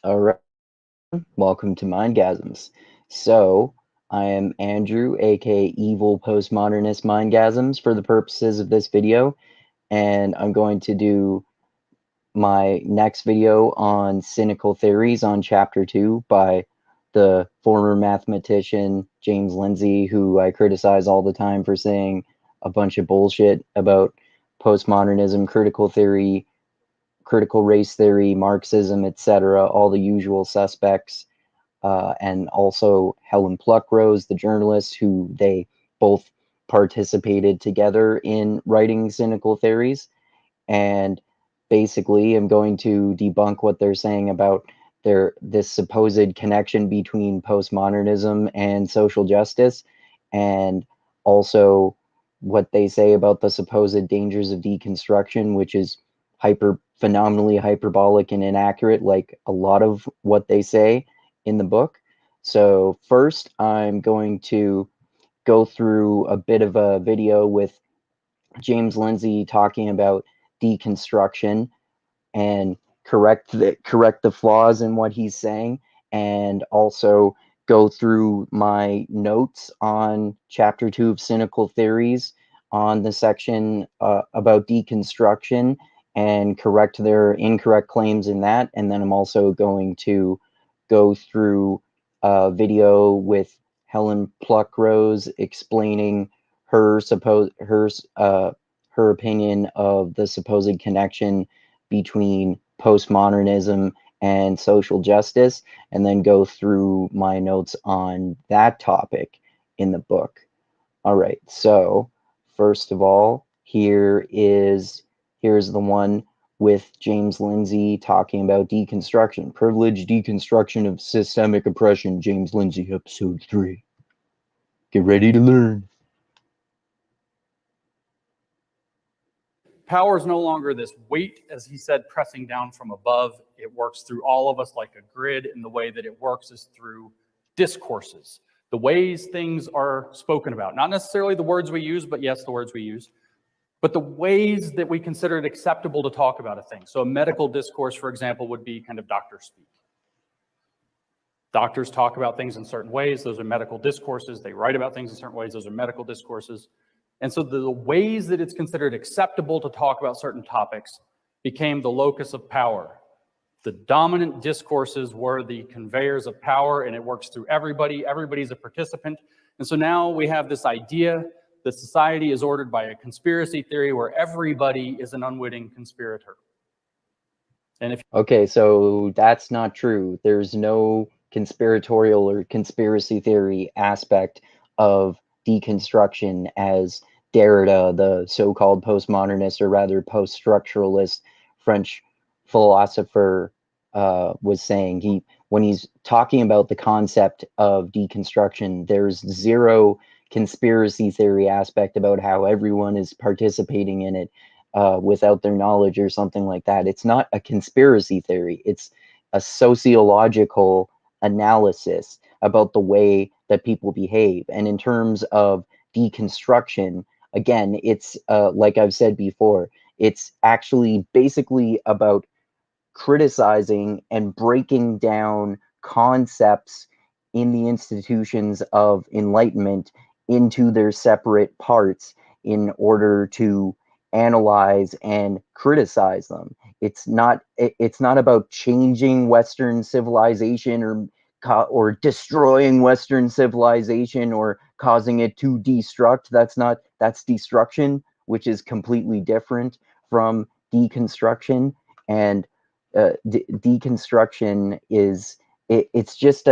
All right, welcome to Mindgasms. So, I am Andrew, aka Evil Postmodernist Mindgasms, for the purposes of this video, and I'm going to do my next video on Cynical Theories on Chapter 2 by the former mathematician James Lindsay, who I criticize all the time for saying a bunch of bullshit about postmodernism, critical theory, critical race theory, Marxism, etc., all the usual suspects, and also Helen Pluckrose, the journalist, who they both participated together in writing Cynical Theories. And basically, I'm going to debunk what they're saying about this supposed connection between postmodernism and social justice, and also what they say about the supposed dangers of deconstruction, which is phenomenally hyperbolic and inaccurate, like a lot of what they say in the book. So first, I'm going to go through a bit of a video with James Lindsay talking about deconstruction and correct the flaws in what he's saying, and also go through my notes on chapter 2 of Cynical Theories on the section about deconstruction and correct their incorrect claims in that. And then I'm also going to go through a video with Helen Pluckrose explaining her opinion of the supposed connection between postmodernism and social justice, and then go through my notes on that topic in the book. All right, so first of all, here's the one with James Lindsay talking about deconstruction, privileged deconstruction of systemic oppression, James Lindsay, episode 3. Get ready to learn. Power is no longer this weight, as he said, pressing down from above. It works through all of us like a grid, and the way that it works is through discourses, the ways things are spoken about. Not necessarily the words we use, but yes, the words we use, but the ways that we consider it acceptable to talk about a thing. So a medical discourse, for example, would be kind of doctor speak. Doctors talk about things in certain ways. Those are medical discourses. They write about things in certain ways. Those are medical discourses. And so the ways that it's considered acceptable to talk about certain topics became the locus of power. The dominant discourses were the conveyors of power, and it works through everybody. Everybody's a participant. And so now we have this idea that society is ordered by a conspiracy theory where everybody is an unwitting conspirator. And okay, so that's not true. There's no conspiratorial or conspiracy theory aspect of deconstruction, as Derrida, the so-called postmodernist, or rather post-structuralist French philosopher, was saying. When he's talking about the concept of deconstruction, there's zero conspiracy theory aspect about how everyone is participating in it without their knowledge or something like that. It's not a conspiracy theory. It's a sociological analysis about the way that people behave. And in terms of deconstruction, again, it's like I've said before, it's actually basically about criticizing and breaking down concepts in the institutions of enlightenment into their separate parts in order to analyze and criticize them. It's not about changing Western civilization or destroying Western civilization or causing it to destruct. That's destruction, which is completely different from deconstruction. And deconstruction is it's just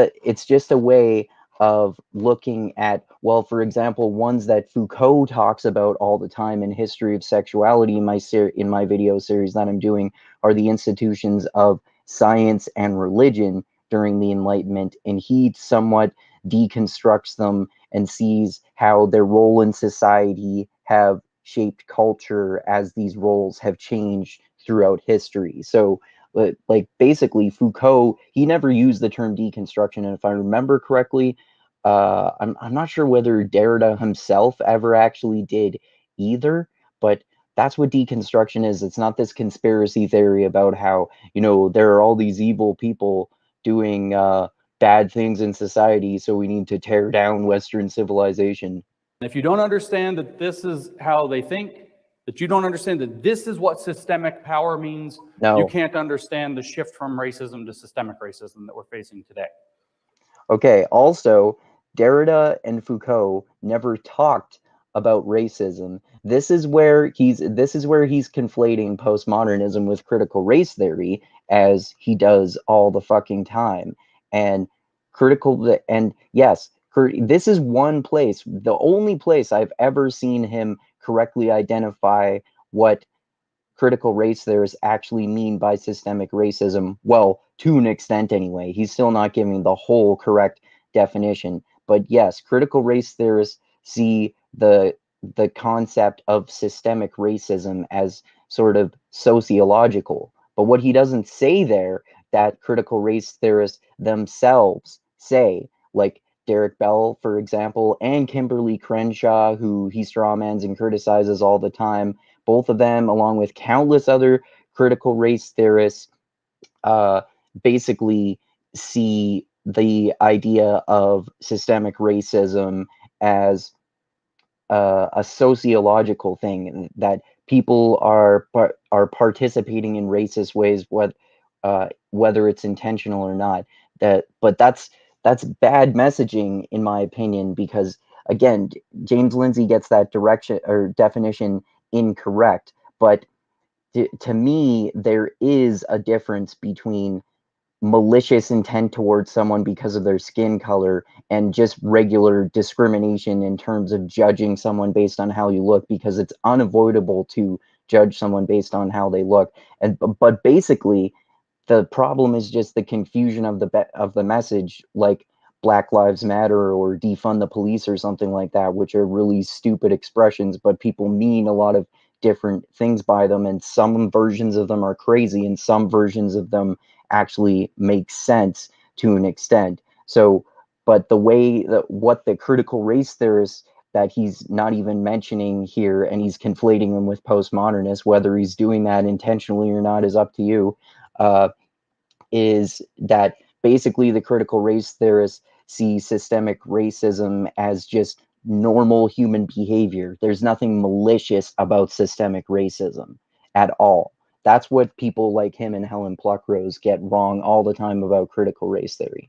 a way of looking at, well, for example, ones that Foucault talks about all the time in History of Sexuality, in my video series that I'm doing, are the institutions of science and religion during the Enlightenment, and he somewhat deconstructs them and sees how their role in society have shaped culture as these roles have changed throughout history. So like basically Foucault, he never used the term deconstruction, and if I remember correctly, I'm not sure whether Derrida himself ever actually did either, but that's what deconstruction is. It's not this conspiracy theory about how, there are all these evil people doing bad things in society, so we need to tear down Western civilization. If you don't understand that this is how they think, that you don't understand that this is what systemic power means, No. you can't understand the shift from racism to systemic racism that we're facing today. Okay, also, Derrida and Foucault never talked about racism. This is where he's conflating postmodernism with critical race theory, as he does all the fucking time. And yes, this is one place, the only place I've ever seen him correctly identify what critical race theorists actually mean by systemic racism. Well, to an extent anyway. He's still not giving the whole correct definition. But yes, critical race theorists see the concept of systemic racism as sort of sociological. But what he doesn't say there, that critical race theorists themselves say, like Derek Bell, for example, and Kimberly Crenshaw, who he strawmans and criticizes all the time, both of them, along with countless other critical race theorists, basically see the idea of systemic racism as a sociological thing, that people are participating in racist ways, whether it's intentional or not. But that's bad messaging, in my opinion, because again, James Lindsay gets that direction or definition incorrect. But to me, there is a difference between malicious intent towards someone because of their skin color and just regular discrimination in terms of judging someone based on how you look, because it's unavoidable to judge someone based on how they look. But basically, the problem is just the confusion of the message, like Black Lives Matter or defund the police or something like that, which are really stupid expressions, but people mean a lot of different things by them, and some versions of them are crazy and some versions of them actually make sense to an extent. So, but the way that what the critical race theorists that he's not even mentioning here, and he's conflating them with postmodernists, whether he's doing that intentionally or not is up to you, is that basically the critical race theorists see systemic racism as just normal human behavior. There's nothing malicious about systemic racism at all. That's what people like him and Helen Pluckrose get wrong all the time about critical race theory.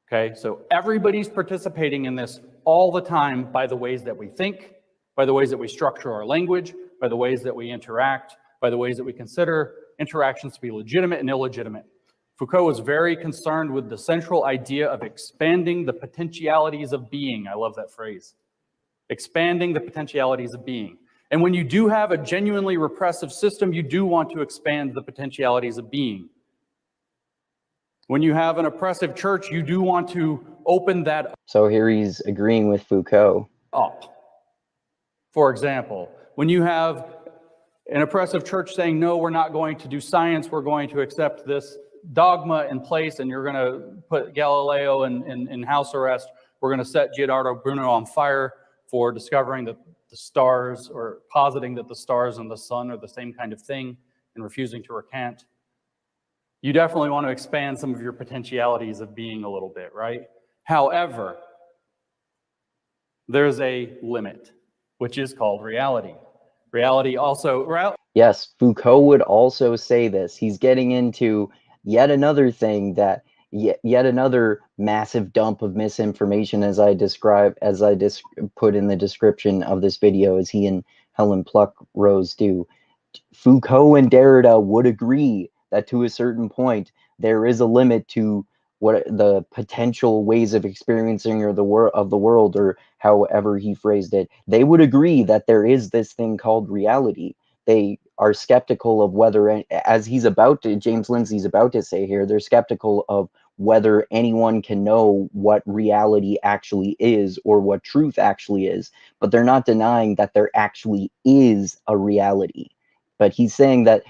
Okay, so everybody's participating in this all the time by the ways that we think, by the ways that we structure our language, by the ways that we interact, by the ways that we consider interactions to be legitimate and illegitimate. Foucault was very concerned with the central idea of expanding the potentialities of being. I love that phrase. Expanding the potentialities of being. And when you do have a genuinely repressive system, you do want to expand the potentialities of being. When you have an oppressive church, you do want to open that up. So here he's agreeing with Foucault. For example, when you have an oppressive church saying, no, we're not going to do science, we're going to accept this dogma in place, and you're going to put Galileo in house arrest, we're going to set Giordano Bruno on fire for discovering that the stars, or positing that the stars and the sun are the same kind of thing, and refusing to recant. You definitely want to expand some of your potentialities of being a little bit, right? However, there's a limit, which is called reality. Reality also... Yes, Foucault would also say this. He's getting into yet another thing, that yet another massive dump of misinformation, as I put in the description of this video, as he and Helen Pluckrose do. Foucault and Derrida would agree that to a certain point there is a limit to what the potential ways of experiencing or the world, or however he phrased it. They would agree that there is this thing called reality. They are skeptical of whether, as James Lindsay's about to say here, they're skeptical of whether anyone can know what reality actually is or what truth actually is, but they're not denying that there actually is a reality. But he's saying that,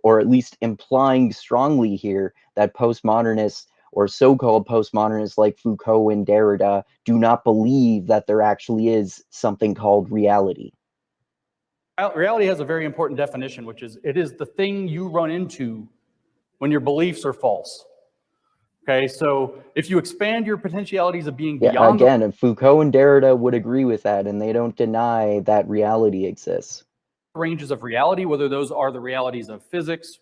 or at least implying strongly here, that postmodernists or so-called postmodernists like Foucault and Derrida do not believe that there actually is something called reality. Reality has a very important definition, which is it is the thing you run into when your beliefs are false. Okay, so if you expand your potentialities of being Yeah, beyond the again, Foucault and Derrida would agree with that, and they don't deny that reality exists. ranges of reality, whether those are the realities of physics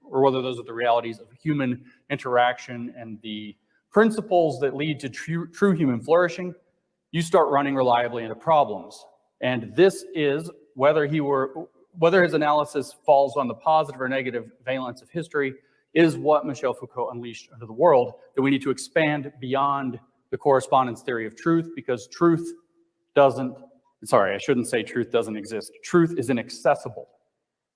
or whether those are the realities of human interaction and the principles that lead to true human flourishing, you start running reliably into problems. And this is whether his analysis falls on the positive or negative valence of history is what Michel Foucault unleashed into the world, that we need to expand beyond the correspondence theory of truth, because truth doesn't, sorry, I shouldn't say truth doesn't exist. Truth is inaccessible.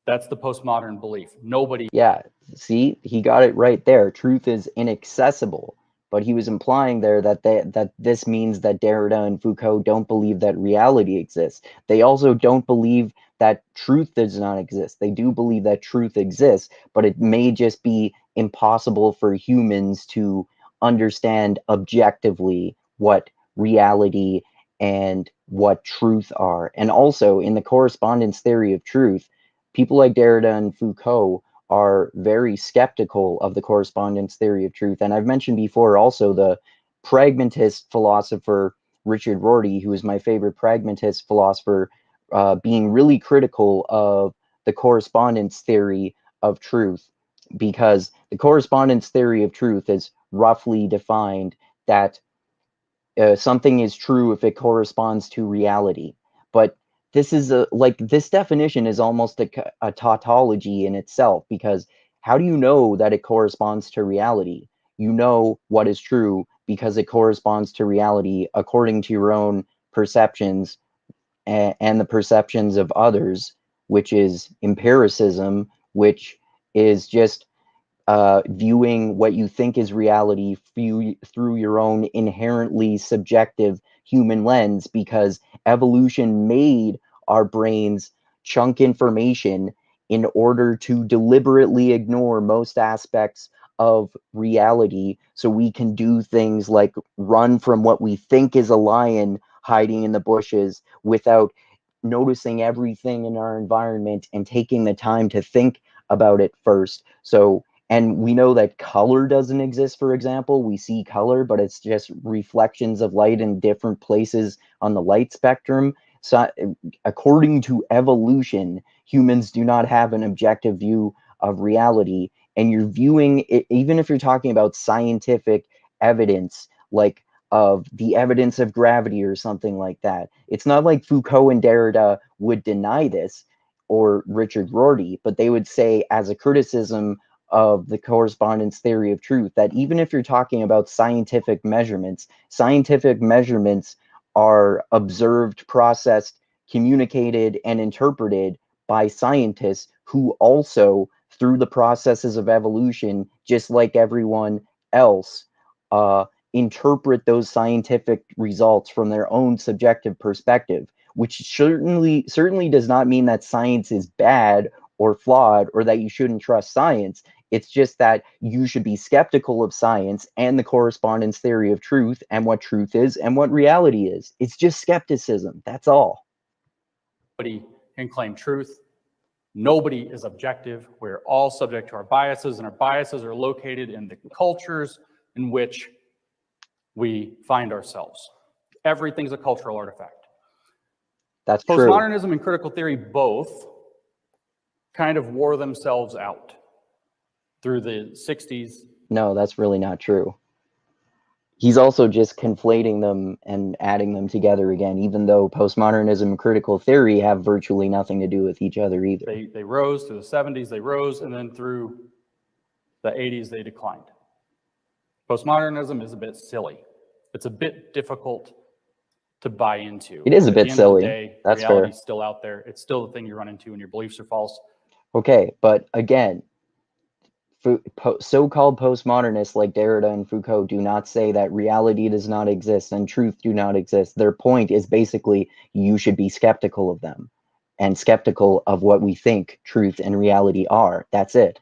That's the postmodern belief. Nobody. Yeah, see, he got it right there. Truth is inaccessible. But he was implying there that this means that Derrida and Foucault don't believe that reality exists. They also don't believe that truth does not exist. They do believe that truth exists, but it may just be impossible for humans to understand objectively what reality and what truth are. And also, in the correspondence theory of truth, people like Derrida and Foucault are very skeptical of the correspondence theory of truth. And I've mentioned before also the pragmatist philosopher Richard Rorty, who is my favorite pragmatist philosopher, being really critical of the correspondence theory of truth, because the correspondence theory of truth is roughly defined that something is true if it corresponds to reality. But this is this definition is almost a tautology in itself, because how do you know that it corresponds to reality? You know what is true because it corresponds to reality according to your own perceptions and the perceptions of others, which is empiricism, which is just viewing what you think is reality through your own inherently subjective human lens, because evolution made our brains chunk information in order to deliberately ignore most aspects of reality so we can do things like run from what we think is a lion hiding in the bushes without noticing everything in our environment and taking the time to think about it first. So, and we know that color doesn't exist, for example. We see color, but it's just reflections of light in different places on the light spectrum. So, according to evolution, humans do not have an objective view of reality. And you're viewing it, even if you're talking about scientific evidence, like of the evidence of gravity or something like that. It's not like Foucault and Derrida would deny this, or Richard Rorty, but they would say, as a criticism of the correspondence theory of truth, that even if you're talking about scientific measurements are observed, processed, communicated, and interpreted by scientists who also, through the processes of evolution, just like everyone else, interpret those scientific results from their own subjective perspective, which certainly does not mean that science is bad or flawed or that you shouldn't trust science. It's just that you should be skeptical of science and the correspondence theory of truth and what truth is and what reality is. It's just skepticism. That's all. Nobody can claim truth. Nobody is objective. We're all subject to our biases, and our biases are located in the cultures in which we find ourselves. Everything's a cultural artifact. That's true. Postmodernism and critical theory both kind of wore themselves out through the 60s. No, that's really not true. He's also just conflating them and adding them together again, even though postmodernism and critical theory have virtually nothing to do with each other either. They rose through the 70s, they rose, and then through the 80s, they declined. Postmodernism is a bit silly. It's a bit difficult to buy into. It is a bit At the end silly. of the day, That's reality's fair. still out there. It's still the thing you run into when your beliefs are false. Okay, but again, so-called postmodernists like Derrida and Foucault do not say that reality does not exist and truth do not exist. Their point is basically you should be skeptical of them and skeptical of what we think truth and reality are. That's it.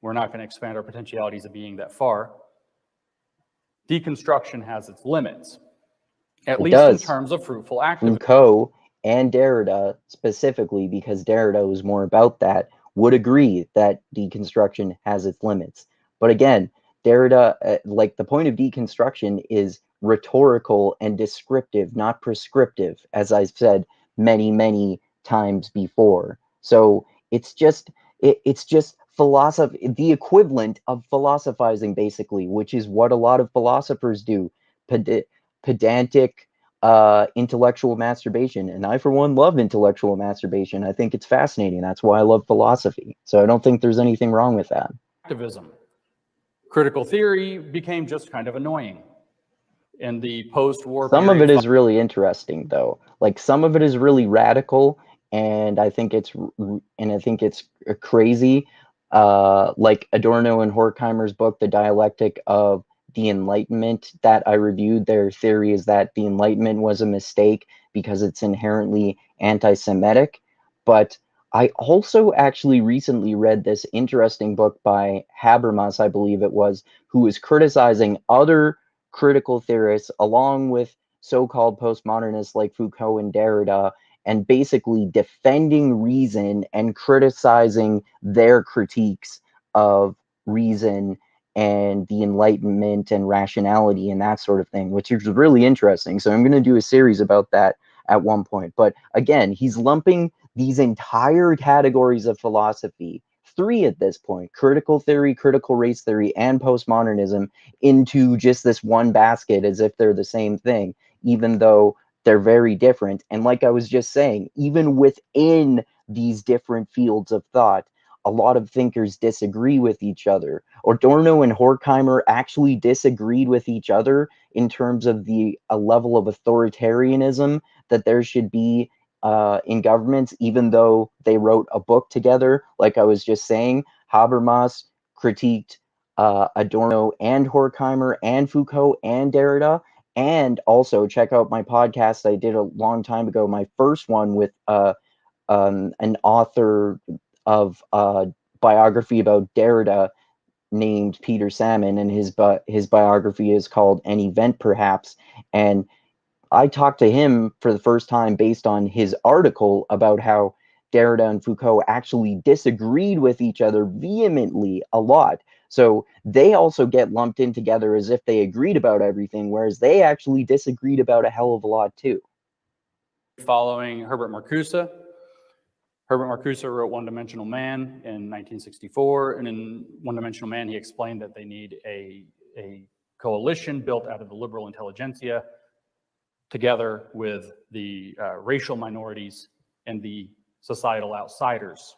We're not going to expand our potentialities of being that far. Deconstruction has its limits, at least in terms of fruitful activism. Foucault and Derrida, specifically because Derrida was more about that, would agree that deconstruction has its limits. But again, Derrida, like the point of deconstruction is rhetorical and descriptive, not prescriptive, as I've said many, many times before. So it's just philosophy, the equivalent of philosophizing, basically, which is what a lot of philosophers do. Pedantic intellectual masturbation. And I, for one, love intellectual masturbation. I think it's fascinating. That's why I love philosophy. So I don't think there's anything wrong with that. Activism. Critical theory became just kind of annoying in the post-war period. Some of it is really interesting, though. Like, some of it is really radical, and I think it's crazy. Like Adorno and Horkheimer's book, The Dialectic of the Enlightenment, that I reviewed. Their theory is that the Enlightenment was a mistake because it's inherently anti-Semitic. But I also actually recently read this interesting book by Habermas, I believe it was, who was criticizing other critical theorists along with so-called postmodernists like Foucault and Derrida, and basically defending reason and criticizing their critiques of reason and the Enlightenment and rationality and that sort of thing, which is really interesting. So I'm going to do a series about that at one point. But again, he's lumping these entire categories of philosophy, three at this point: critical theory, critical race theory, and postmodernism, into just this one basket as if they're the same thing, even though they're very different. And like I was just saying, even within these different fields of thought, a lot of thinkers disagree with each other. Adorno and Horkheimer actually disagreed with each other in terms of a level of authoritarianism that there should be in governments, even though they wrote a book together. Like I was just saying, Habermas critiqued Adorno and Horkheimer and Foucault and Derrida. And also check out my podcast I did a long time ago, my first one with an author of biography about Derrida named Peter Salmon, and his biography is called An Event Perhaps. And I talked to him for the first time based on his article about how Derrida and Foucault actually disagreed with each other vehemently a lot. So they also get lumped in together as if they agreed about everything, whereas they actually disagreed about a hell of a lot too. Following Herbert Marcuse. Herbert Marcuse wrote One Dimensional Man in 1964, and in One Dimensional Man, he explained that they need a coalition built out of the liberal intelligentsia together with the racial minorities and the societal outsiders.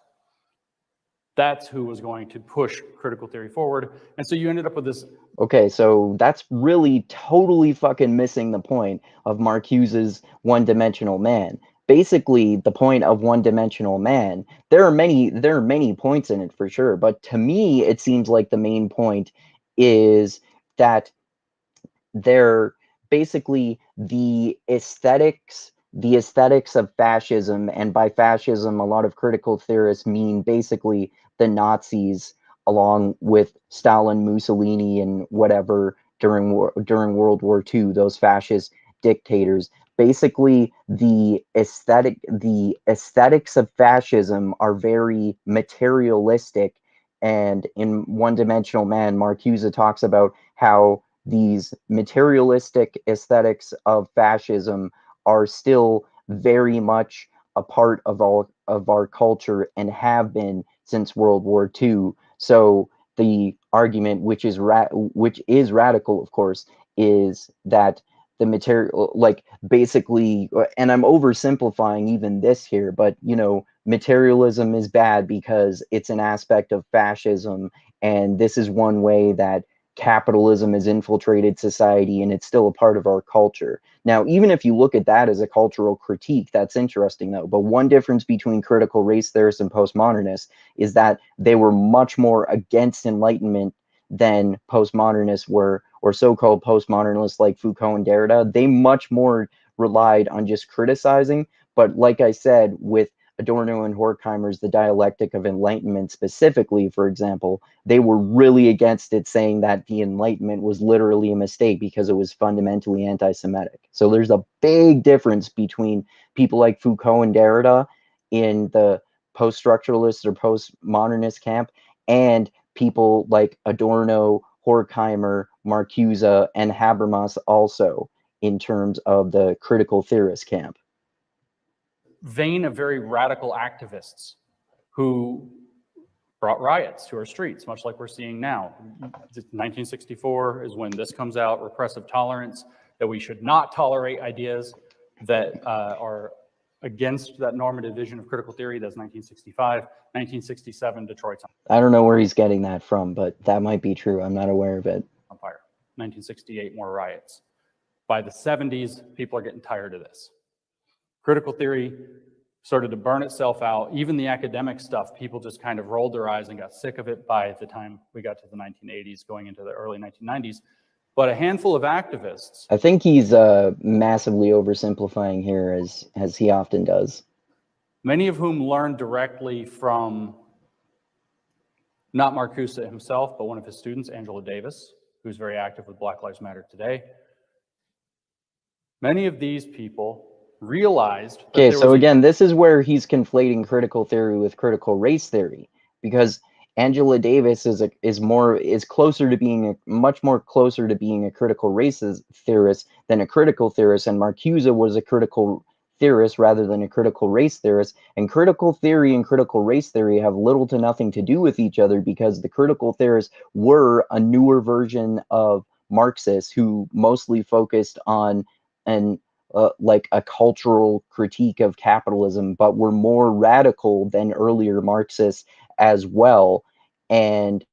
That's who was going to push critical theory forward. And so you ended up with this. Okay, so that's really totally fucking missing the point of Marcuse's One Dimensional Man. Basically, the point of One Dimensional Man, there are many points in it for sure, but to me, it seems like the main point is that they're basically the aesthetics of fascism. And by fascism, a lot of critical theorists mean basically the Nazis, along with Stalin, Mussolini, and whatever during World War II, those fascist dictators. Basically, the aesthetics of fascism are very materialistic. And in One Dimensional Man, Marcuse talks about how these materialistic aesthetics of fascism are still very much a part of our culture and have been since World War II. So the argument, which is radical, of course, is that the material, like, basically, and I'm oversimplifying even this here, but materialism is bad because it's an aspect of fascism, and this is one way that capitalism has infiltrated society, and it's still a part of our culture. Now, even if you look at that as a cultural critique, that's interesting though. But one difference between critical race theorists and postmodernists is that they were much more against Enlightenment than postmodernists were, or so-called postmodernists like Foucault and Derrida. They much more relied on just criticizing. But like I said, with Adorno and Horkheimer's The Dialectic of Enlightenment specifically, for example, they were really against it, saying that the Enlightenment was literally a mistake because it was fundamentally anti-Semitic. So there's a big difference between people like Foucault and Derrida in the post-structuralist or postmodernist camp and people like Adorno, Horkheimer, Marcuse, and Habermas also in terms of the critical theorist camp. Vein of very radical activists who brought riots to our streets, much like we're seeing now. 1964 is when this comes out, repressive tolerance, that we should not tolerate ideas that are against that normative vision of critical theory. That's 1965. 1967, Detroit's I don't know where he's getting that from, but that might be true. I'm not aware of it. on fire. 1968, more riots. By the 70s, people are getting tired of this. Critical theory started to burn itself out. Even the academic stuff, people just kind of rolled their eyes and got sick of it by the time we got to the 1980s, going into the early 1990s. But a handful of activists. I think he's massively oversimplifying here, as he often does. Many of whom learned directly from not Marcuse himself, but one of his students, Angela Davis, who's very active with Black Lives Matter today. Many of these people realized that okay, so again, this is where he's conflating critical theory with critical race theory, because Angela Davis is closer to being much more closer to being a critical race theorist than a critical theorist, and Marcuse was a critical theorist rather than a critical race theorist. And critical theory and critical race theory have little to nothing to do with each other, because the critical theorists were a newer version of Marxists who mostly focused on like a cultural critique of capitalism, but were more radical than earlier Marxists as well. And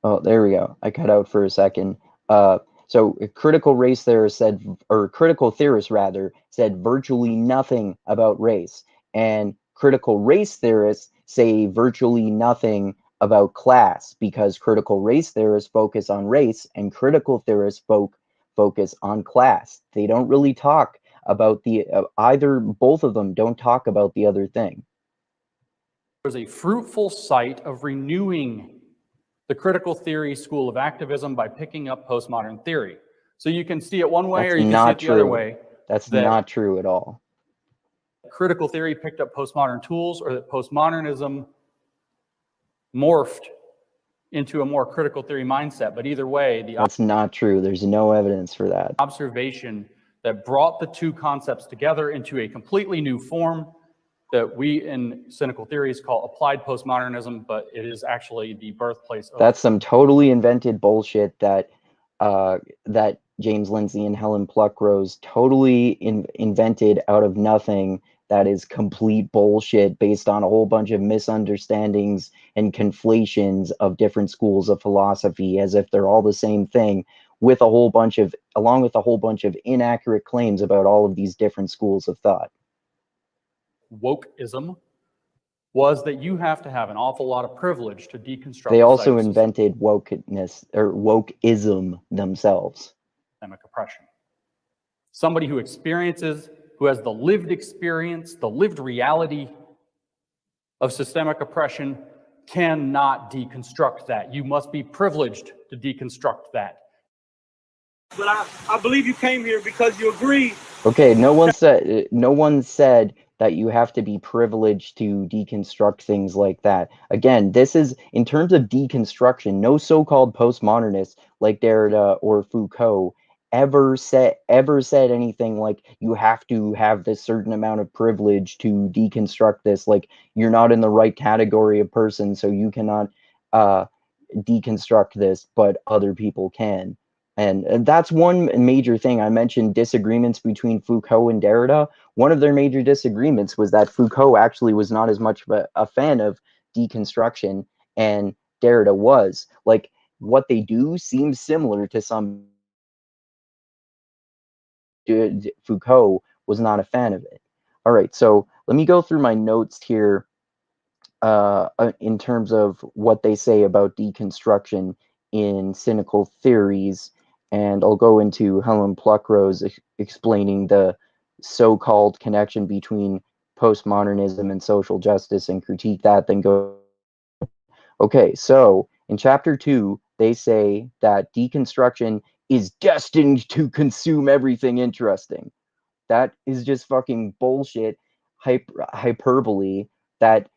oh, there we go. I cut out for a second. So critical race theorists said, or critical theorists rather, said virtually nothing about race. And critical race theorists say virtually nothing about class, because critical race theorists focus on race and critical theorists focus on class. They don't really talk about the both of them don't talk about the other thing. There's a fruitful site of renewing the critical theory school of activism by picking up postmodern theory. So you can see it one way, or you can see it the other way. That's not true at all. Critical theory picked up postmodern tools, or that postmodernism morphed into a more critical theory mindset. But either way, that's not true. There's no evidence for that. Observation that brought the two concepts together into a completely new form that we in Cynical Theories call applied postmodernism, but it is actually the birthplace of— That's some totally invented bullshit that that James Lindsay and Helen Pluckrose totally invented out of nothing. That is complete bullshit based on a whole bunch of misunderstandings and conflations of different schools of philosophy, as if they're all the same thing, with a whole bunch of, along with a whole bunch of inaccurate claims about all of these different schools of thought. Wokeism was that you have to have an awful lot of privilege to deconstruct. They also invented wokeness, or wokeism themselves. Systemic oppression. Somebody who experiences, who has the lived experience, the lived reality of systemic oppression cannot deconstruct that. You must be privileged to deconstruct that. But I believe you came here because you agree. Okay, no one said that you have to be privileged to deconstruct things like that. Again, this is, in terms of deconstruction, no so-called postmodernists like Derrida or Foucault ever said anything like you have to have this certain amount of privilege to deconstruct this, like you're not in the right category of person, so you cannot deconstruct this, but other people can. And that's one major thing. I mentioned disagreements between Foucault and Derrida. One of their major disagreements was that Foucault actually was not as much of a fan of deconstruction, and Derrida was. Like, what they do seems similar to some. Foucault was not a fan of it. All right, so let me go through my notes here in terms of what they say about deconstruction in Cynical Theories. And I'll go into Helen Pluckrose explaining the so-called connection between postmodernism and social justice and critique that, then go. Okay, so in chapter 2, they say that deconstruction is destined to consume everything interesting. That is just fucking bullshit hyperbole that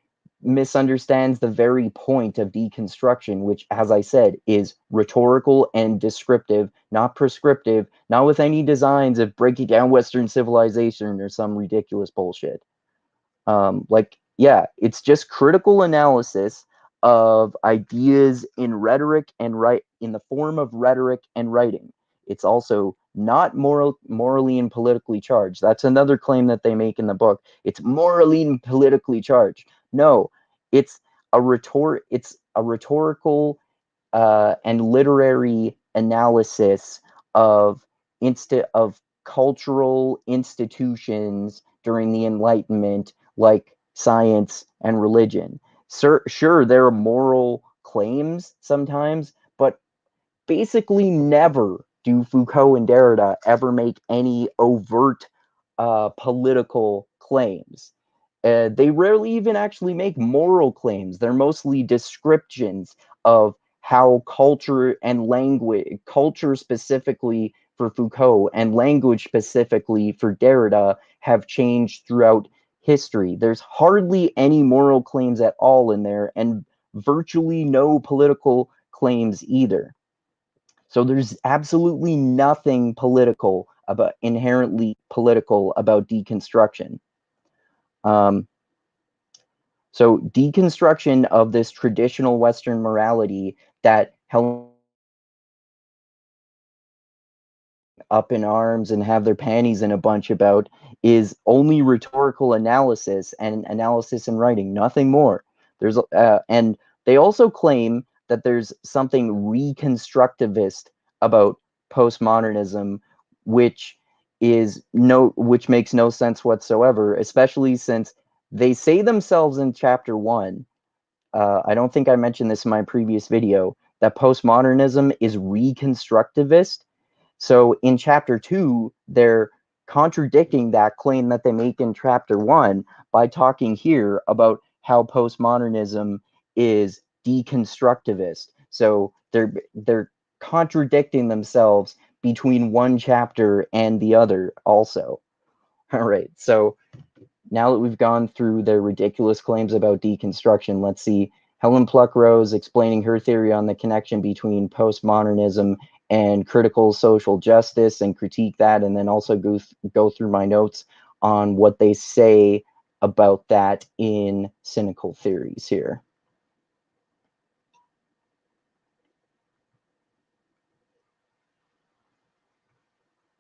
misunderstands the very point of deconstruction, which, as I said, is rhetorical and descriptive, not prescriptive, not with any designs of breaking down Western civilization or some ridiculous bullshit. Yeah, it's just critical analysis of ideas in rhetoric and in the form of rhetoric and writing. It's also not morally and politically charged. That's another claim that they make in the book. It's morally and politically charged. No, it's a rhetorical and literary analysis of cultural institutions during the Enlightenment, like science and religion. Sure, there are moral claims sometimes, but basically never do Foucault and Derrida ever make any overt political claims. They rarely even actually make moral claims. They're mostly descriptions of how culture and language, culture specifically for Foucault and language specifically for Derrida, have changed throughout history. There's hardly any moral claims at all in there, and virtually no political claims either. So there's absolutely nothing political about, inherently political about deconstruction. So deconstruction of this traditional Western morality that Helen up in arms and have their panties in a bunch about is only rhetorical analysis and analysis in writing, nothing more. There's and they also claim that there's something reconstructivist about postmodernism, which which makes no sense whatsoever, especially since they say themselves in chapter 1. I don't think I mentioned this in my previous video, that postmodernism is reconstructivist. So in chapter 2, they're contradicting that claim that they make in chapter 1 by talking here about how postmodernism is deconstructivist. So they're contradicting themselves between one chapter and the other also. All right. So now that we've gone through their ridiculous claims about deconstruction, let's see Helen Pluckrose explaining her theory on the connection between postmodernism and critical social justice and critique that, and then also go through my notes on what they say about that in Cynical Theories here.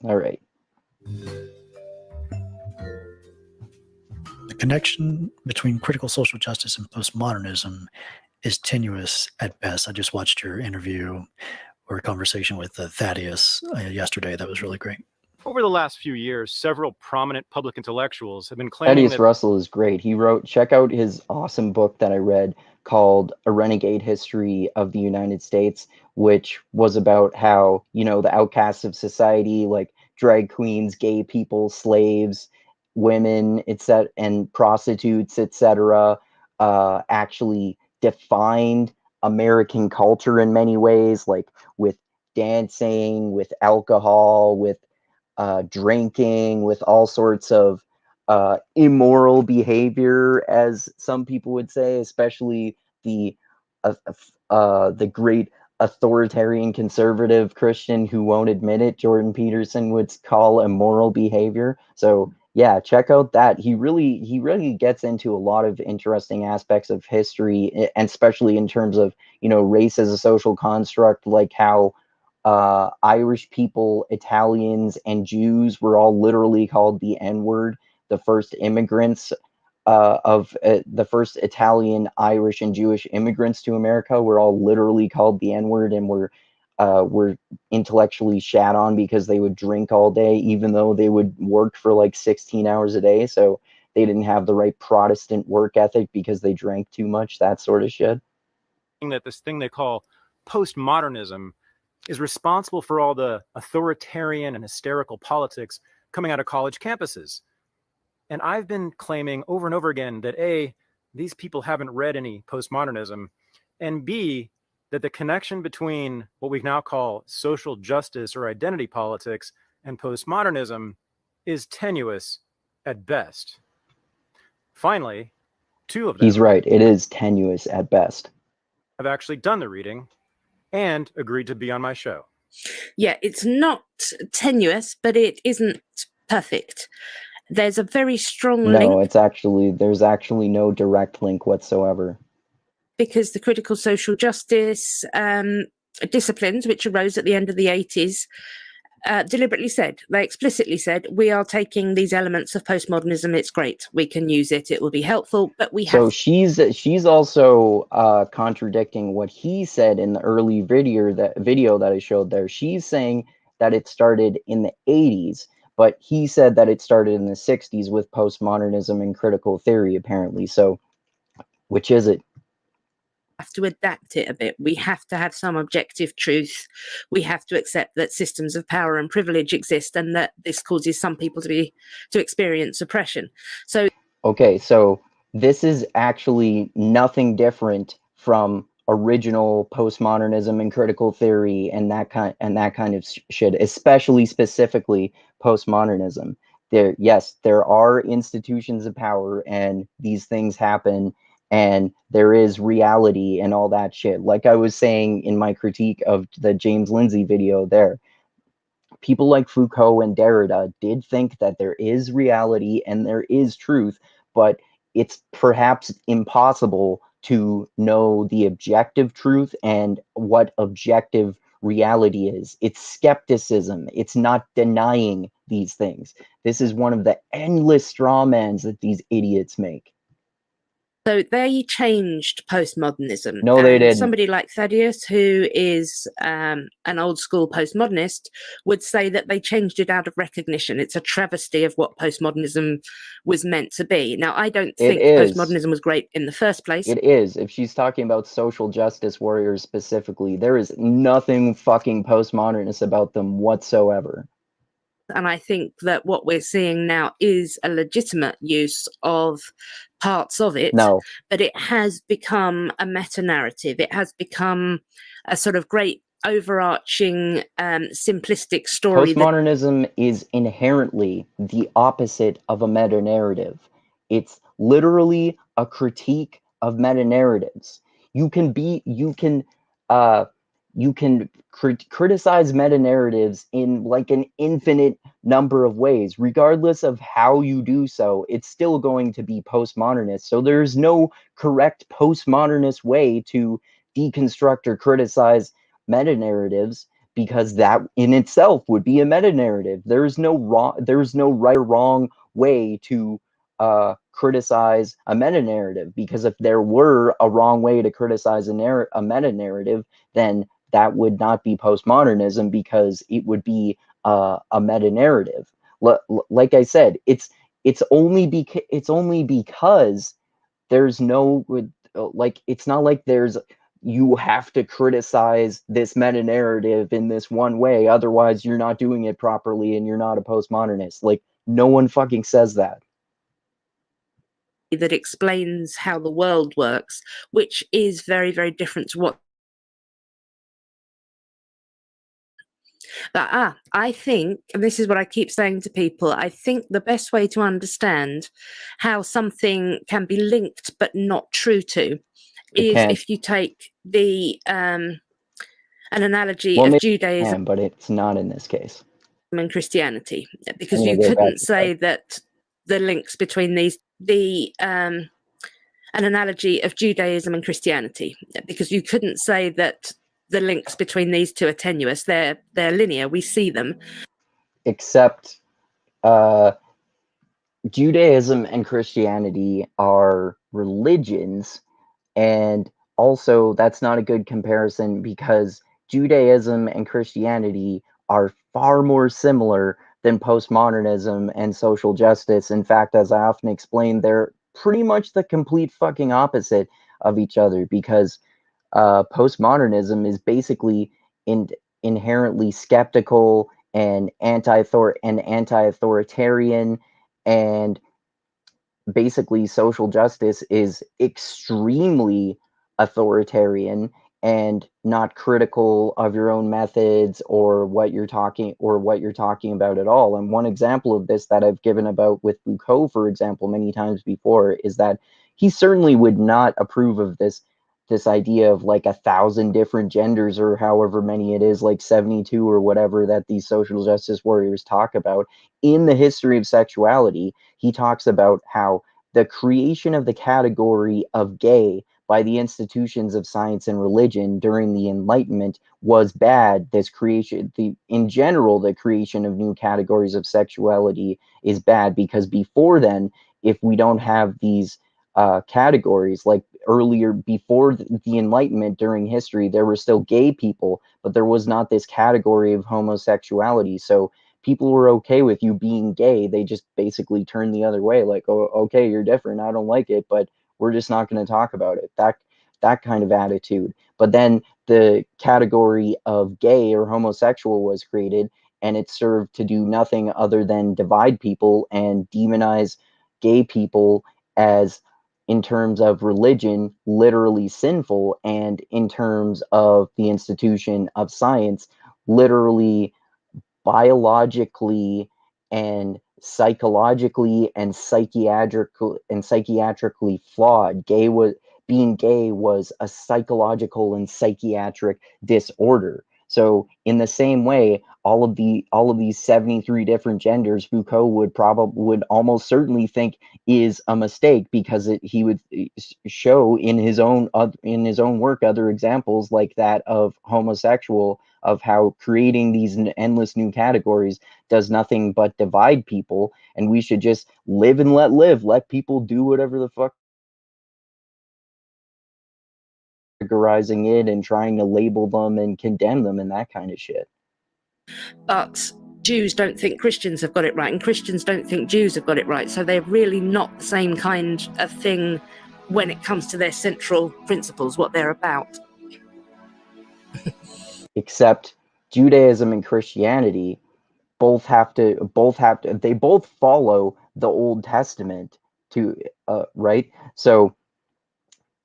All right. The connection between critical social justice and postmodernism is tenuous at best. I just watched your interview or conversation with Thaddeus yesterday. That was really great. Over the last few years, several prominent public intellectuals have been claiming Thaddeus that Russell is great. He wrote, check out his awesome book that I read called A Renegade History of the United States, which was about how, the outcasts of society, like drag queens, gay people, slaves, women, etc., and prostitutes, etc., actually defined American culture in many ways, like with dancing, with alcohol, with drinking, with all sorts of immoral behavior, as some people would say, especially the great authoritarian conservative Christian who won't admit it, Jordan Peterson, would call immoral behavior. So yeah, check out that. He really gets into a lot of interesting aspects of history, and especially in terms of race as a social construct, like how Irish people, Italians, and Jews were all literally called the N-word. The first immigrants the first Italian, Irish, and Jewish immigrants to America were all literally called the N-word and were intellectually shat on because they would drink all day, even though they would work for like 16 hours a day. So they didn't have the right Protestant work ethic because they drank too much, that sort of shit. that this thing they call postmodernism is responsible for all the authoritarian and hysterical politics coming out of college campuses. And I've been claiming over and over again that A, these people haven't read any postmodernism, and B, that the connection between what we now call social justice or identity politics and postmodernism is tenuous at best. Finally, two of them He's right. It is tenuous at best. have actually done the reading and agreed to be on my show. Yeah, it's not tenuous, but it isn't perfect. There's a very strong link. There's actually no direct link whatsoever. Because the critical social justice disciplines, which arose at the end of the 80s, they explicitly said, we are taking these elements of postmodernism. It's great. We can use it. It will be helpful, but we have. So she's also contradicting what he said in the early video that I showed there. She's saying that it started in the 80s, but he said that it started in the 60s with postmodernism and critical theory, apparently. So which is it? Have to adapt it a bit. We have to have some objective truth. We have to accept that systems of power and privilege exist, and that this causes some people to experience oppression. So okay, so this is actually nothing different from original postmodernism and critical theory and that kind of shit, especially specifically postmodernism. There are institutions of power, and these things happen, and there is reality and all that shit. Like I was saying in my critique of the James Lindsay video there, people like Foucault and Derrida did think that there is reality and there is truth, but it's perhaps impossible to know the objective truth and what objective reality is. It's skepticism. It's not denying these things. This is one of the endless strawmans that these idiots make. So they changed postmodernism. No, they didn't. Somebody like Thaddeus, who is an old school postmodernist, would say that they changed it out of recognition. It's a travesty of what postmodernism was meant to be. Now, I don't think postmodernism was great in the first place. It is. If she's talking about social justice warriors specifically, there is nothing fucking postmodernist about them whatsoever. And I think that what we're seeing now is a legitimate use of parts of it, but it has become a meta-narrative. It has become a sort of great overarching simplistic story. Postmodernism is inherently the opposite of a meta-narrative. It's literally a critique of meta-narratives. You can criticize meta-narratives in like an infinite number of ways. Regardless of how you do so, it's still going to be postmodernist. So there's no correct postmodernist way to deconstruct or criticize meta-narratives, because that in itself would be a meta-narrative. There's no right or wrong way to criticize a meta-narrative, because if there were a wrong way to criticize a meta-narrative, then that would not be postmodernism, because it would be a meta-narrative. Like I said, it's only because there's no, like, it's not like you have to criticize this meta-narrative in this one way, otherwise you're not doing it properly and you're not a postmodernist. Like, no one fucking says that. That explains how the world works, which is very, very different to what. But I think, and this is what I keep saying to people, I think the best way to understand how something can be linked but not true to is if you take the an analogy of Judaism, but it's not in this case, and Christianity, because you couldn't say that the links between these an analogy of Judaism and Christianity, because you couldn't say that the links between these two are tenuous. They're linear. We see them. Except Judaism and Christianity are religions, and also that's not a good comparison, because Judaism and Christianity are far more similar than postmodernism and social justice. In fact, as I often explain, they're pretty much the complete fucking opposite of each other, because postmodernism is basically inherently skeptical and anti-authoritarian, and basically social justice is extremely authoritarian and not critical of your own methods or what you're talking about at all. And one example of this that I've given about with Foucault, for example, many times before, is that he certainly would not approve of this idea of like 1,000 different genders, or however many it is, like 72 or whatever, that these social justice warriors talk about. In the history of sexuality, he talks about how the creation of the category of gay by the institutions of science and religion during the Enlightenment was bad. This creation, in general, the creation of new categories of sexuality is bad, because before then, if we don't have these categories, like earlier, before the Enlightenment, during history, there were still gay people, but there was not this category of homosexuality. So people were okay with you being gay. They just basically turned the other way, like, oh, okay, you're different, I don't like it, but we're just not going to talk about it. That kind of attitude. But then the category of gay or homosexual was created, and it served to do nothing other than divide people and demonize gay people as, in terms of religion, literally sinful, and in terms of the institution of science, literally biologically and psychologically and psychiatrically flawed. Being gay was a psychological and psychiatric disorder. So in the same way, all of these 73 different genders, Foucault would almost certainly think is a mistake, because he would show in his own work other examples like that of homosexual, of how creating these endless new categories does nothing but divide people, and we should just live and let people do whatever the fuck, categorizing it and trying to label them and condemn them and that kind of shit. But Jews don't think Christians have got it right, and Christians don't think Jews have got it right. So they're really not the same kind of thing when it comes to their central principles, what they're about. Except Judaism and Christianity they both follow the Old Testament to right? So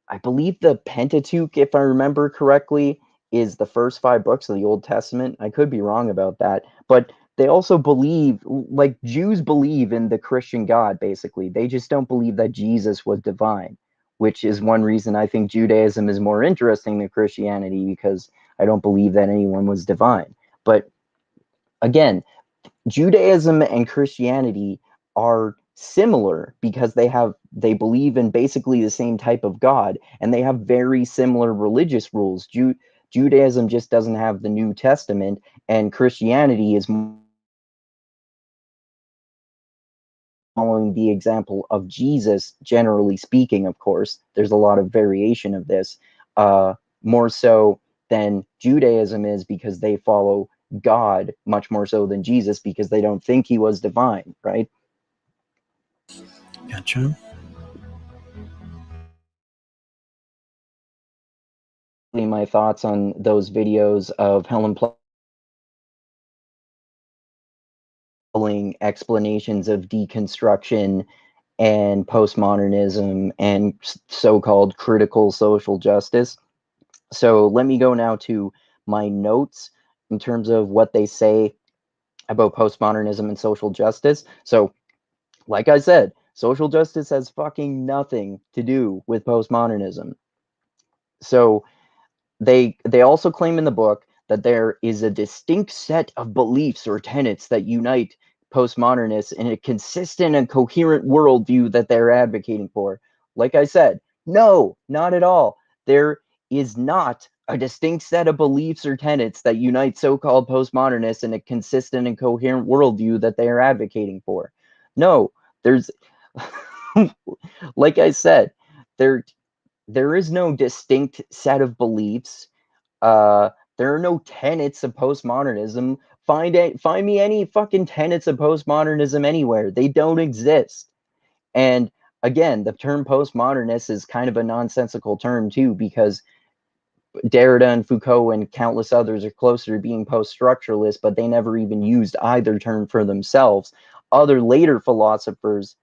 I believe the Pentateuch, if I remember correctly, is the first 5 books of the Old Testament. I could be wrong about that, but they also believe, like Jews believe in the Christian God, basically. They just don't believe that Jesus was divine, which is one reason I think Judaism is more interesting than Christianity, because I don't believe that anyone was divine. But again, Judaism and Christianity are similar because they believe in basically the same type of God, and they have very similar religious rules. Judaism just doesn't have the New Testament, and Christianity is following the example of Jesus, generally speaking. Of course, there's a lot of variation of this, more so than Judaism is, because they follow God much more so than Jesus, because they don't think he was divine, right? Gotcha. My thoughts on those videos of Helen Pluckrose explanations of deconstruction and postmodernism and so-called critical social justice. So let me go now to my notes in terms of what they say about postmodernism and social justice. So, like I said, social justice has fucking nothing to do with postmodernism. So they also claim in the book that there is a distinct set of beliefs or tenets that unite postmodernists in a consistent and coherent worldview that they're advocating for. Like I said, no, not at all. There is not a distinct set of beliefs or tenets that unite so-called postmodernists in a consistent and coherent worldview that they are advocating for. No, there's, like I said, there is no distinct set of beliefs. There are no tenets of postmodernism. Find me any fucking tenets of postmodernism anywhere. They don't exist. And again, the term postmodernist is kind of a nonsensical term too, because Derrida and Foucault and countless others are closer to being post-structuralist, but they never even used either term for themselves. Other later philosophers,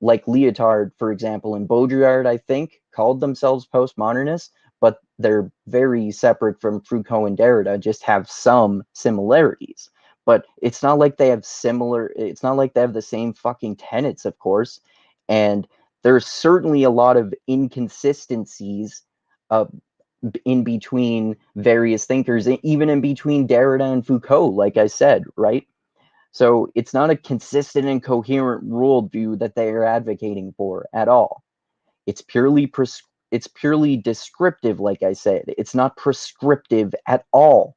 like Lyotard, for example, and Baudrillard, I think, called themselves postmodernists, but they're very separate from Foucault and Derrida, just have some similarities. But it's not like they have it's not like they have the same fucking tenets, of course. And there's certainly a lot of inconsistencies uh, in between various thinkers, even in between Derrida and Foucault, like I said, right? So it's not a consistent and coherent worldview that they are advocating for at all. It's purely descriptive, like I said. It's not prescriptive at all.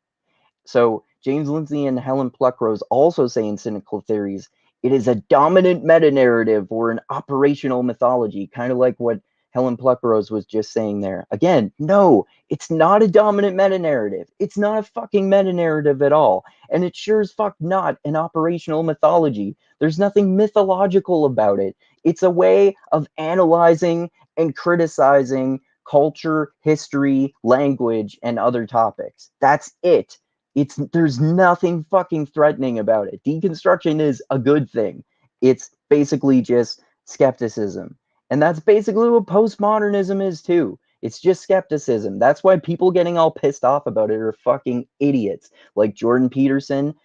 So James Lindsay and Helen Pluckrose also say in Cynical Theories, it is a dominant meta-narrative or an operational mythology, kind of like what Helen Pluckrose was just saying there. Again, no, it's not a dominant meta-narrative. It's not a fucking meta-narrative at all. And it sure as fuck not an operational mythology. There's nothing mythological about it. It's a way of analyzing and criticizing culture, history, language, and other topics. That's it. There's nothing fucking threatening about it. Deconstruction is a good thing. It's basically just skepticism. And that's basically what postmodernism is too. It's just skepticism. That's why people getting all pissed off about it are fucking idiots. Like Jordan Peterson,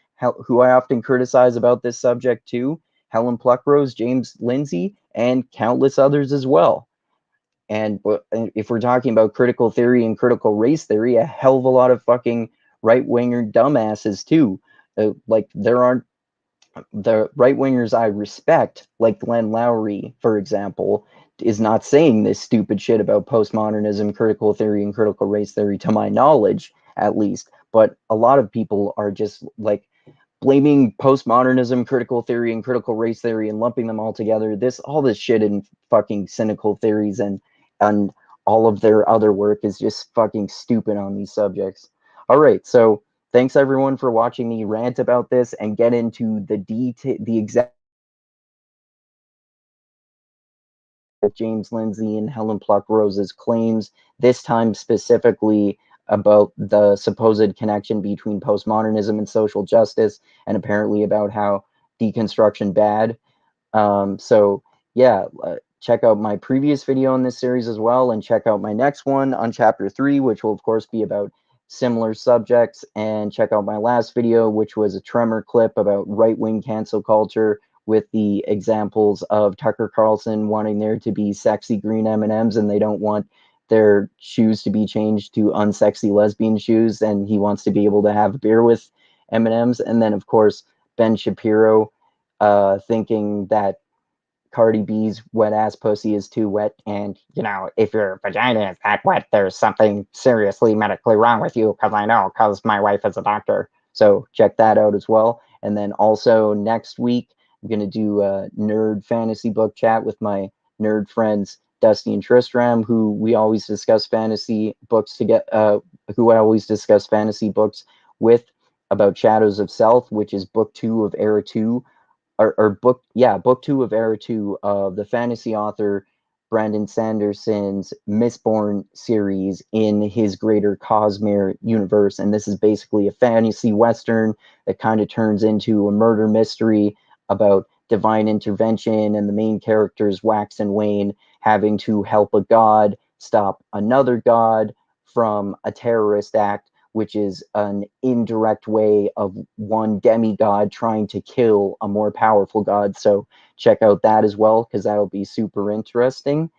who I often criticize about this subject too, Helen Pluckrose, James Lindsay, and countless others as well. And if we're talking about critical theory and critical race theory, a hell of a lot of fucking right-winger dumbasses too. Like there aren't the right-wingers I respect, like Glenn Lowry, for example, is not saying this stupid shit about postmodernism, critical theory, and critical race theory, to my knowledge, at least. But a lot of people are just like blaming postmodernism, critical theory, and critical race theory and lumping them all together. All this shit in fucking Cynical Theories and all of their other work is just fucking stupid on these subjects. All right, so thanks everyone for watching me rant about this and get into the exact James Lindsay and Helen Pluckrose's claims, this time specifically about the supposed connection between postmodernism and social justice, and apparently about how deconstruction bad. So yeah, check out my previous video in this series as well, and check out my next one on chapter 3, which will of course be about similar subjects, and check out my last video, which was a Tremor clip about right-wing cancel culture with the examples of Tucker Carlson wanting there to be sexy green M&Ms and they don't want their shoes to be changed to unsexy lesbian shoes, and he wants to be able to have beer with M&Ms. And then of course Ben Shapiro thinking that Cardi B's wet ass pussy is too wet, and you know, if your vagina is that wet, there's something seriously medically wrong with you, because I know, because my wife is a doctor. So check that out as well. And then also next week, I'm gonna do a nerd fantasy book chat with my nerd friends Dusty and Tristram, who we always discuss fantasy books to get, who I always discuss fantasy books with, about Shadows of Self, which is book 2 of Era 2. Book 2 of Era 2 of the fantasy author Brandon Sanderson's Mistborn series in his greater Cosmere universe. And this is basically a fantasy western that kind of turns into a murder mystery about divine intervention, and the main characters, Wax and Wayne, having to help a god stop another god from a terrorist act, which is an indirect way of one demigod trying to kill a more powerful god. So check out that as well, because that'll be super interesting.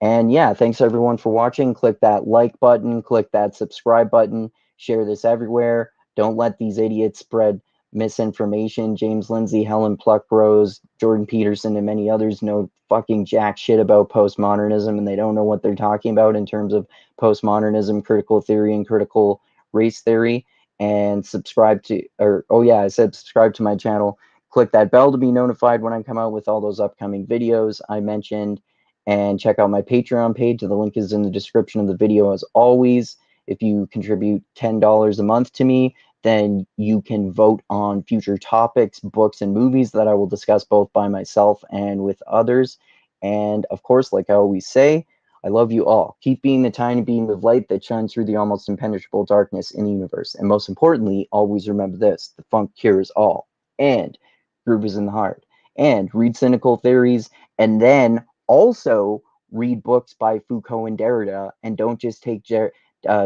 And yeah, thanks everyone for watching. Click that like button, click that subscribe button, share this everywhere. Don't let these idiots spread misinformation. James Lindsay, Helen Pluckrose, Jordan Peterson, and many others know fucking jack shit about postmodernism, and they don't know what they're talking about in terms of postmodernism, critical theory, and critical race theory. And subscribe to, I said subscribe to my channel. Click that bell to be notified when I come out with all those upcoming videos I mentioned, and check out my Patreon page. The link is in the description of the video as always. If you contribute $10 a month to me, then you can vote on future topics, books, and movies that I will discuss both by myself and with others. And of course, like I always say, I love you all. Keep being the tiny beam of light that shines through the almost impenetrable darkness in the universe. And most importantly, always remember this: the funk cures all. And groove is in the heart. And read Cynical Theories, and then also read books by Foucault and Derrida, and don't just take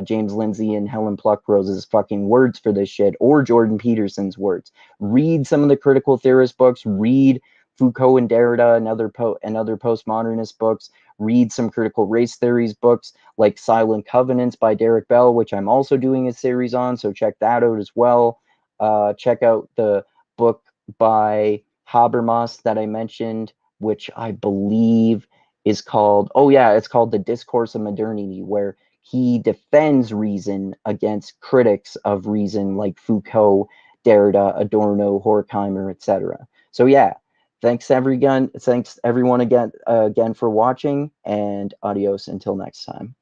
James Lindsay and Helen Pluckrose's fucking words for this shit, or Jordan Peterson's words. Read some of the critical theorist books. Read Foucault and Derrida and other postmodernist books. Read some critical race theories books like Silent Covenants by Derek Bell, which I'm also doing a series on, so check that out as well. Check out the book by Habermas that I mentioned, which I believe is called, it's called The Discourse of Modernity, where he defends reason against critics of reason like Foucault, Derrida, Adorno, Horkheimer, etc. So yeah, thanks everyone again for watching, and adios until next time.